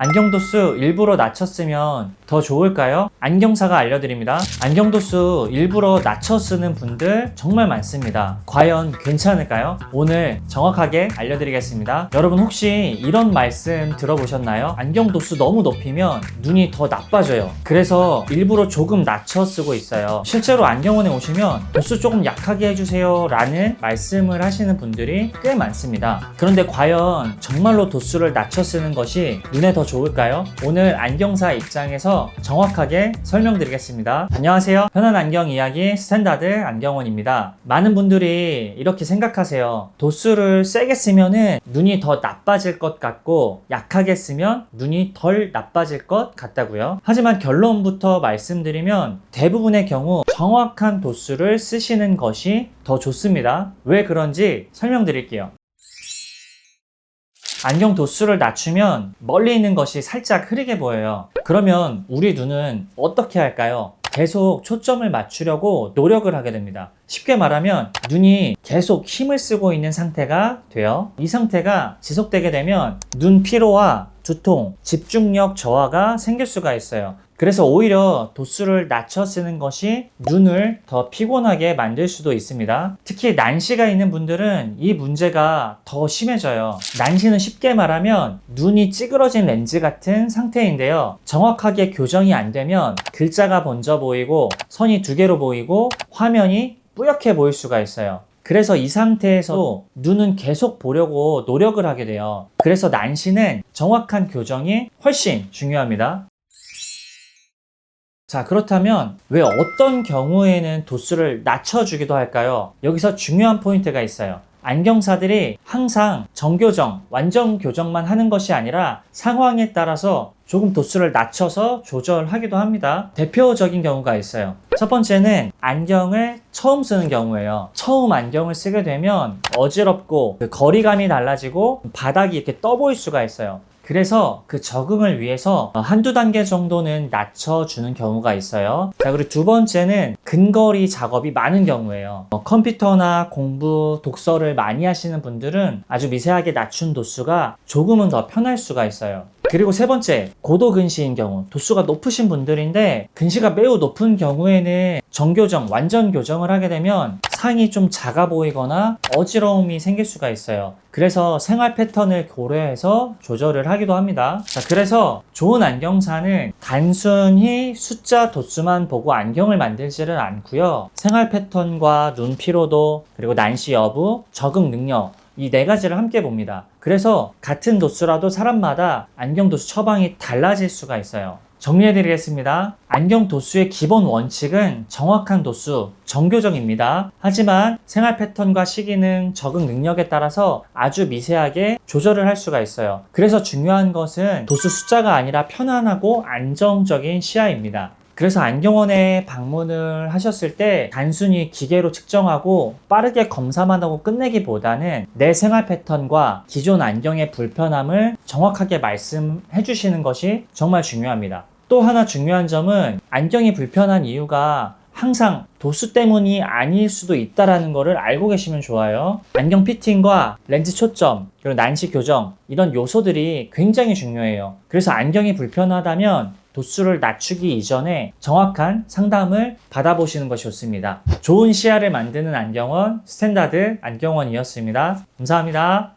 안경 도수 일부러 낮췄으면 더 좋을까요? 안경사가 알려드립니다. 안경 도수 일부러 낮춰 쓰는 분들 정말 많습니다. 과연 괜찮을까요? 오늘 정확하게 알려드리겠습니다. 여러분 혹시 이런 말씀 들어보셨나요? 안경 도수 너무 높이면 눈이 더 나빠져요. 그래서 일부러 조금 낮춰 쓰고 있어요. 실제로 안경원에 오시면 도수 조금 약하게 해주세요 라는 말씀을 하시는 분들이 꽤 많습니다. 그런데 과연 정말로 도수를 낮춰 쓰는 것이 눈에 더 좋을까요? 오늘 안경사 입장에서 정확하게 설명드리겠습니다. 안녕하세요. 편한 안경 이야기 스탠다드 안경원입니다. 많은 분들이 이렇게 생각하세요. 도수를 세게 쓰면은 눈이 더 나빠질 것 같고 약하게 쓰면 눈이 덜 나빠질 것 같다고요. 하지만 결론부터 말씀드리면 대부분의 경우 정확한 도수를 쓰시는 것이 더 좋습니다. 왜 그런지 설명드릴게요. 안경 도수를 낮추면 멀리 있는 것이 살짝 흐리게 보여요. 그러면 우리 눈은 어떻게 할까요? 계속 초점을 맞추려고 노력을 하게 됩니다. 쉽게 말하면 눈이 계속 힘을 쓰고 있는 상태가 돼요. 이 상태가 지속되게 되면 눈 피로와 두통, 집중력 저하가 생길 수가 있어요. 그래서 오히려 도수를 낮춰 쓰는 것이 눈을 더 피곤하게 만들 수도 있습니다. 특히 난시가 있는 분들은 이 문제가 더 심해져요. 난시는 쉽게 말하면 눈이 찌그러진 렌즈 같은 상태인데요. 정확하게 교정이 안 되면 글자가 번져 보이고 선이 두 개로 보이고 화면이 뿌옇게 보일 수가 있어요. 그래서 이 상태에서 눈은 계속 보려고 노력을 하게 돼요. 그래서 난시는 정확한 교정이 훨씬 중요합니다. 자, 그렇다면 왜 어떤 경우에는 도수를 낮춰주기도 할까요? 여기서 중요한 포인트가 있어요. 안경사들이 항상 정교정, 완전 교정만 하는 것이 아니라 상황에 따라서 조금 도수를 낮춰서 조절하기도 합니다. 대표적인 경우가 있어요. 첫 번째는 안경을 처음 쓰는 경우예요. 처음 안경을 쓰게 되면 어지럽고 거리감이 달라지고 바닥이 이렇게 떠 보일 수가 있어요. 그래서 그 적응을 위해서 한두 단계 정도는 낮춰주는 경우가 있어요. 자, 그리고 두 번째는 근거리 작업이 많은 경우예요. 컴퓨터나 공부, 독서를 많이 하시는 분들은 아주 미세하게 낮춘 도수가 조금은 더 편할 수가 있어요. 그리고 세 번째, 고도 근시인 경우, 도수가 높으신 분들인데 근시가 매우 높은 경우에는 정교정, 완전 교정을 하게 되면 상이 좀 작아 보이거나 어지러움이 생길 수가 있어요. 그래서 생활 패턴을 고려해서 조절을 하기도 합니다. 자, 그래서 좋은 안경사는 단순히 숫자 도수만 보고 안경을 만들지는 않고요. 생활 패턴과 눈 피로도, 그리고 난시 여부, 적응 능력, 이 네 가지를 함께 봅니다. 그래서 같은 도수라도 사람마다 안경 도수 처방이 달라질 수가 있어요. 정리해드리겠습니다. 안경 도수의 기본 원칙은 정확한 도수, 정교정입니다. 하지만 생활 패턴과 시기능, 적응 능력에 따라서 아주 미세하게 조절을 할 수가 있어요. 그래서 중요한 것은 도수 숫자가 아니라 편안하고 안정적인 시야입니다. 그래서 안경원에 방문을 하셨을 때 단순히 기계로 측정하고 빠르게 검사만 하고 끝내기보다는 내 생활 패턴과 기존 안경의 불편함을 정확하게 말씀해 주시는 것이 정말 중요합니다. 또 하나 중요한 점은 안경이 불편한 이유가 항상 도수 때문이 아닐 수도 있다는 것을 알고 계시면 좋아요. 안경 피팅과 렌즈 초점, 그리고 난시 교정, 이런 요소들이 굉장히 중요해요. 그래서 안경이 불편하다면 도수를 낮추기 이전에 정확한 상담을 받아보시는 것이 좋습니다. 좋은 시야를 만드는 안경원, 스탠다드 안경원이었습니다. 감사합니다.